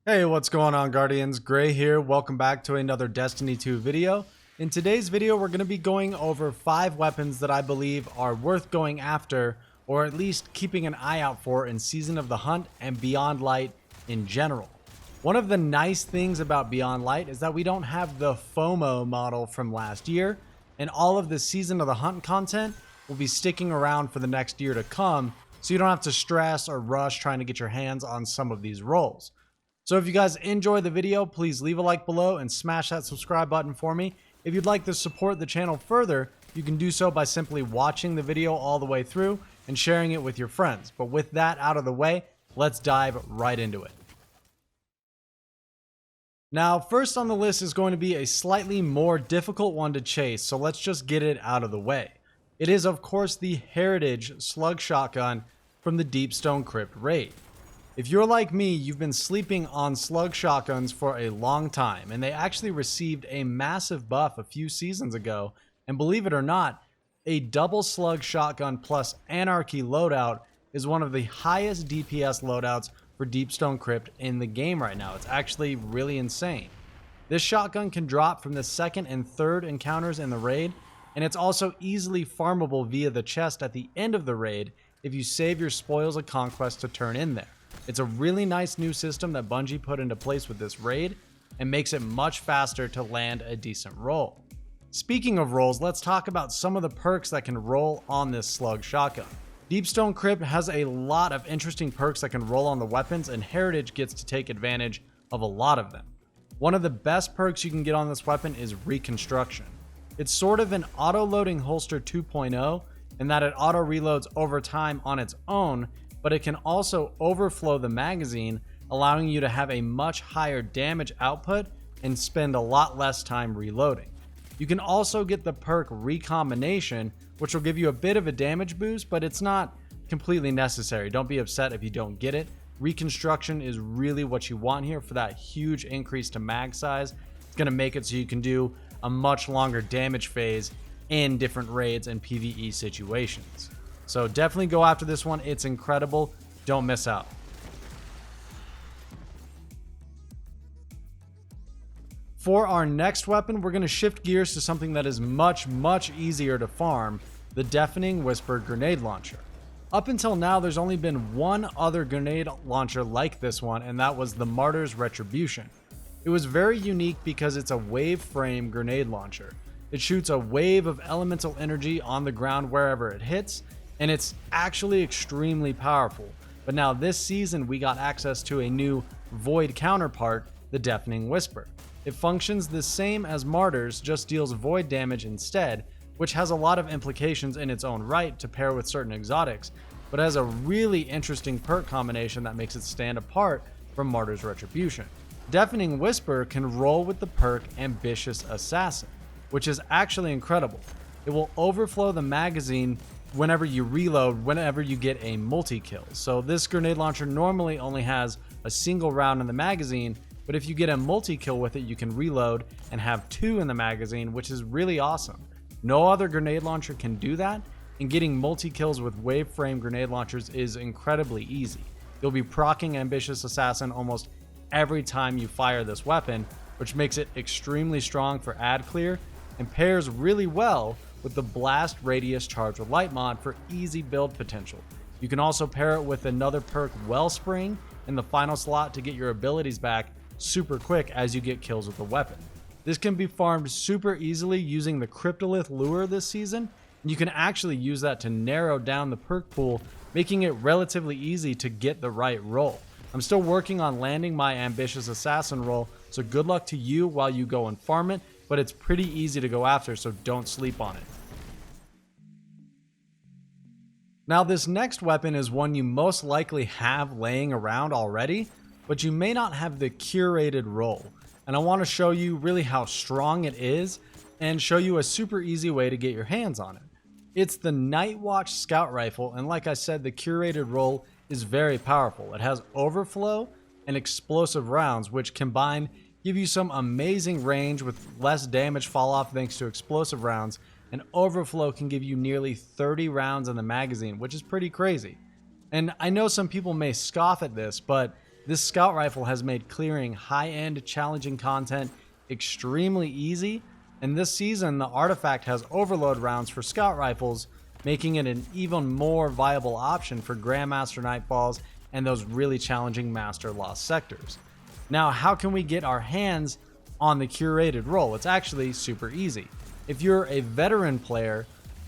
Hey, what's going on, Guardians? Gray here. Welcome back to another Destiny 2 video. In today's video, we're going to be going over 5 weapons that I believe are worth going after, or at least keeping an eye out for in Season of the Hunt and Beyond Light in general. One of the nice things about Beyond Light is that we don't have the FOMO model from last year, and all of the Season of the Hunt content will be sticking around for the next year to come, so you don't have to stress or rush trying to get your hands on some of these roles. So if you guys enjoyed the video, please leave a like below and smash that subscribe button for me. If you'd like to support the channel further, you can do so by simply watching the video all the way through and sharing it with your friends. But with that out of the way, let's dive right into it. Now, first on the list is going to be a slightly more difficult one to chase, so let's just get it out of the way. It is, of course, the Heritage Slug Shotgun from the Deepstone Crypt raid. If you're like me, you've been sleeping on slug shotguns for a long time, and they actually received a massive buff a few seasons ago, and believe it or not, a double slug shotgun plus anarchy loadout is one of the highest DPS loadouts for Deepstone Crypt in the game right now. It's actually really insane. This shotgun can drop from the second and third encounters in the raid, and it's also easily farmable via the chest at the end of the raid if you save your spoils of conquest to turn in there. It's a really nice new system that Bungie put into place with this raid and makes it much faster to land a decent roll. Speaking of rolls, let's talk about some of the perks that can roll on this slug shotgun. Deepstone Crypt has a lot of interesting perks that can roll on the weapons, and Heritage gets to take advantage of a lot of them. One of the best perks you can get on this weapon is Reconstruction. It's sort of an auto-loading holster 2.0 in that it auto-reloads over time on its own, but it can also overflow the magazine, allowing you to have a much higher damage output and spend a lot less time reloading. You can also get the perk Recombination, which will give you a bit of a damage boost, but it's not completely necessary. Don't be upset if you don't get it. Reconstruction is really what you want here for that huge increase to mag size. It's going to make it so you can do a much longer damage phase in different raids and PvE situations. So definitely go after this one. It's incredible. Don't miss out. For our next weapon, we're going to shift gears to something that is much easier to farm, the Deafening Whisper grenade launcher. Up until now, there's only been one other grenade launcher like this one, and that was the Martyr's Retribution. It was very unique because it's a wave frame grenade launcher. It shoots a wave of elemental energy on the ground wherever it hits, and it's actually extremely powerful. But now this season we got access to a new void counterpart, the Deafening Whisper. It functions the same as Martyrs, just deals void damage instead, which has a lot of implications in its own right to pair with certain exotics, but has a really interesting perk combination that makes it stand apart from Martyr's Retribution. Deafening Whisper can roll with the perk Ambitious Assassin, which is actually incredible. It will overflow the magazine whenever you reload, whenever you get a multi-kill. So this grenade launcher normally only has a single round in the magazine, but if you get a multi-kill with it, you can reload and have 2 in the magazine, which is really awesome. No other grenade launcher can do that, and getting multi-kills with wave frame grenade launchers is incredibly easy. You'll be proccing Ambitious Assassin almost every time you fire this weapon, which makes it extremely strong for ad clear and pairs really well with the Blast Radius Charge with Light mod for easy build potential. You can also pair it with another perk, Wellspring, in the final slot to get your abilities back super quick as you get kills with the weapon. This can be farmed super easily using the Cryptolith Lure this season, and you can actually use that to narrow down the perk pool, making it relatively easy to get the right roll. I'm still working on landing my Ambitious Assassin roll, so good luck to you while you go and farm it, but it's pretty easy to go after, so don't sleep on it. Now, this next weapon is one you most likely have laying around already, but you may not have the curated roll. And I want to show you really how strong it is and show you a super easy way to get your hands on it. It's the Night Watch Scout Rifle, and like I said, the curated roll is very powerful. It has overflow and explosive rounds, which combined give you some amazing range with less damage fall off thanks to explosive rounds, and overflow can give you nearly 30 rounds in the magazine, which is pretty crazy. And I know some people may scoff at this, but This scout rifle has made clearing high-end challenging content extremely easy, and this season the artifact has overload rounds for scout rifles, making it an even more viable option for Grandmaster Nightfalls and those really challenging Master Lost sectors. Now, how can we get our hands on the curated role? It's actually super easy. If you're a veteran player,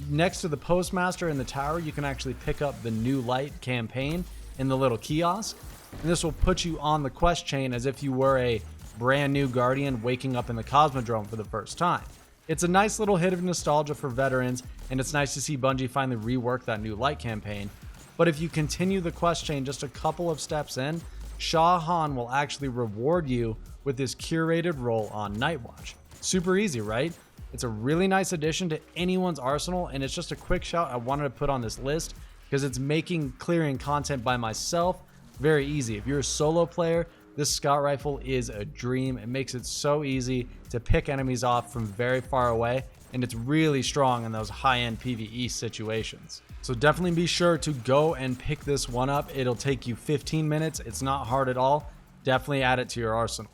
next to the Postmaster in the tower, you can actually pick up the New Light campaign in the little kiosk, and this will put you on the quest chain as if you were a brand new Guardian waking up in the Cosmodrome for the first time. It's a nice little hit of nostalgia for veterans, and it's nice to see Bungie finally rework that New Light campaign. But if you continue the quest chain just a couple of steps in, Shah Han will actually reward you with this curated role on Nightwatch. Super easy, right? It's a really nice addition to anyone's arsenal, and it's just a quick shout I wanted to put on this list because it's making clearing content by myself very easy. If you're a solo player, this scout rifle is a dream. It makes it so easy to pick enemies off from very far away, and it's really strong in those high-end PvE situations. So definitely be sure to go and pick this one up. It'll take you 15 minutes. It's not hard at all. Definitely add it to your arsenal.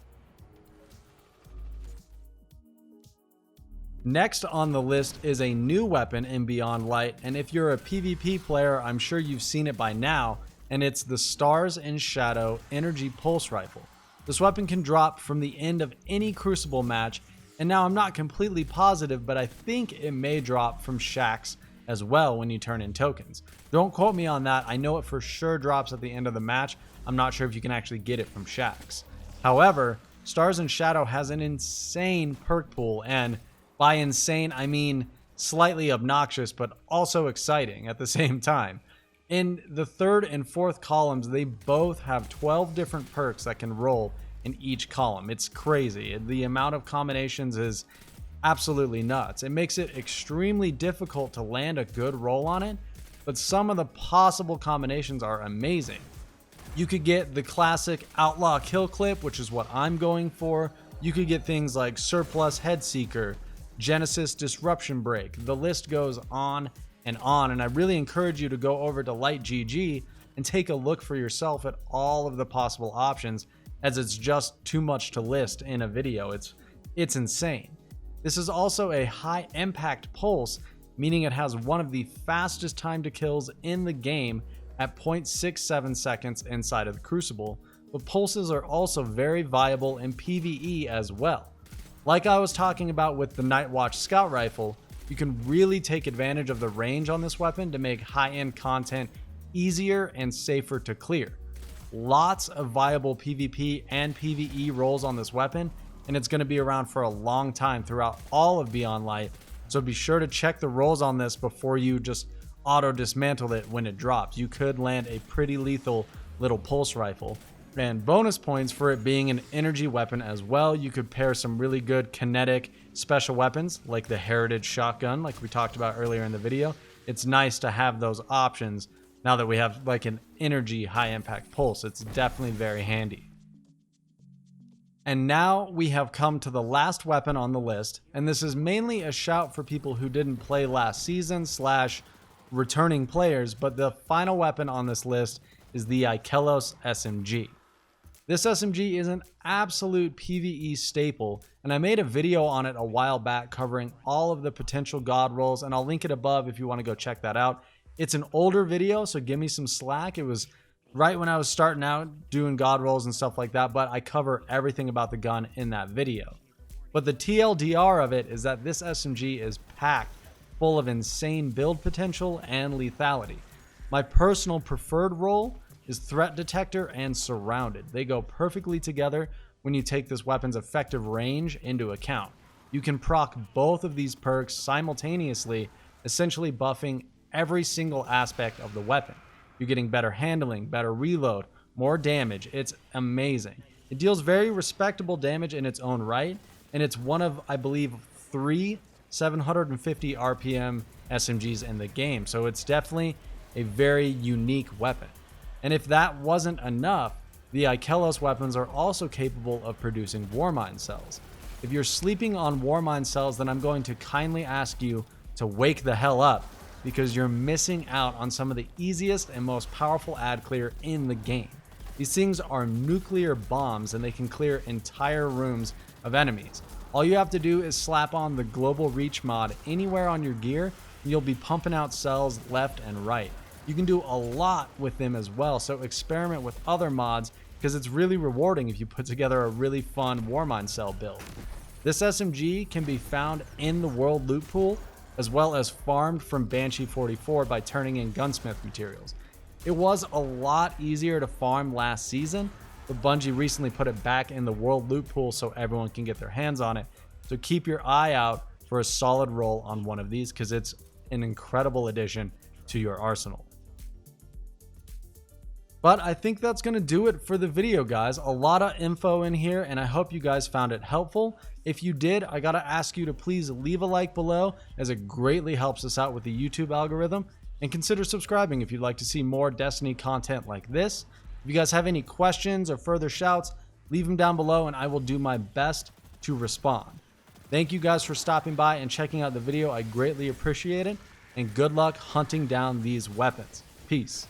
Next on the list is a new weapon in Beyond Light, and if you're a PvP player, I'm sure you've seen it by now, and it's the Stars and Shadow Energy Pulse Rifle. This weapon can drop from the end of any Crucible match, and now I'm not completely positive, but I think it may drop from Shaxx as well when you turn in tokens. Don't quote me on that. I know it for sure drops at the end of the match. I'm not sure if you can actually get it from Shaxx. However, Stars and Shadow has an insane perk pool, and by insane I mean slightly obnoxious but also exciting at the same time. In the third and fourth columns, they both have 12 different perks that can roll in each column. It's crazy. The amount of combinations is absolutely nuts. It makes it extremely difficult to land a good roll on it, but some of the possible combinations are amazing. You could get the classic Outlaw Kill Clip, which is what I'm going for. You could get things like Surplus Headseeker, Genesis Disruption Break. The list goes on, and I really encourage you to go over to Light GG and take a look for yourself at all of the possible options, as it's just too much to list in a video. It's insane. This is also a high impact pulse, meaning it has one of the fastest time to kills in the game at 0.67 seconds inside of the Crucible, but pulses are also very viable in PvE as well. Like I was talking about with the Nightwatch Scout Rifle, you can really take advantage of the range on this weapon to make high-end content easier and safer to clear. Lots of viable PvP and PvE roles on this weapon, and it's going to be around for a long time throughout all of Beyond Light, so be sure to check the roles on this before you just auto-dismantle it when it drops. You could land a pretty lethal little pulse rifle. And bonus points for it being an energy weapon as well. You could pair some really good kinetic special weapons like the Heritage Shotgun, like we talked about earlier in the video. It's nice to have those options now that we have like an energy high impact pulse. It's definitely very handy. And now we have come to the last weapon on the list, and this is mainly a shout for people who didn't play last season / returning players, but the final weapon on this list is the Ikelos SMG. This SMG is an absolute PvE staple, and I made a video on it a while back covering all of the potential god rolls, and I'll link it above if you want to go check that out. It's an older video, so give me some slack. It was right when I was starting out doing god rolls and stuff like that, but I cover everything about the gun in that video. But the TLDR of it is that this SMG is packed full of insane build potential and lethality. My personal preferred role is Threat Detector and Surrounded. They go perfectly together when you take this weapon's effective range into account. You can proc both of these perks simultaneously, essentially buffing every single aspect of the weapon. You're getting better handling, better reload, more damage. It's amazing. It deals very respectable damage in its own right, and it's one of, I believe, 3 750 RPM SMGs in the game, so it's definitely a very unique weapon. And if that wasn't enough, the Ikelos weapons are also capable of producing Warmind cells. If you're sleeping on Warmind cells, then I'm going to kindly ask you to wake the hell up, because you're missing out on some of the easiest and most powerful ad clear in the game. These things are nuclear bombs and they can clear entire rooms of enemies. All you have to do is slap on the Global Reach mod anywhere on your gear and you'll be pumping out cells left and right. You can do a lot with them as well, so experiment with other mods because it's really rewarding if you put together a really fun Warmind cell build. This SMG can be found in the world loot pool as well as farmed from Banshee 44 by turning in gunsmith materials. It was a lot easier to farm last season, but Bungie recently put it back in the world loot pool so everyone can get their hands on it. So keep your eye out for a solid roll on one of these because it's an incredible addition to your arsenal. But I think that's going to do it for the video, guys. A lot of info in here, and I hope you guys found it helpful. If you did, I got to ask you to please leave a like below, as it greatly helps us out with the YouTube algorithm. And consider subscribing if you'd like to see more Destiny content like this. If you guys have any questions or further shouts, leave them down below, and I will do my best to respond. Thank you guys for stopping by and checking out the video. I greatly appreciate it, and good luck hunting down these weapons. Peace.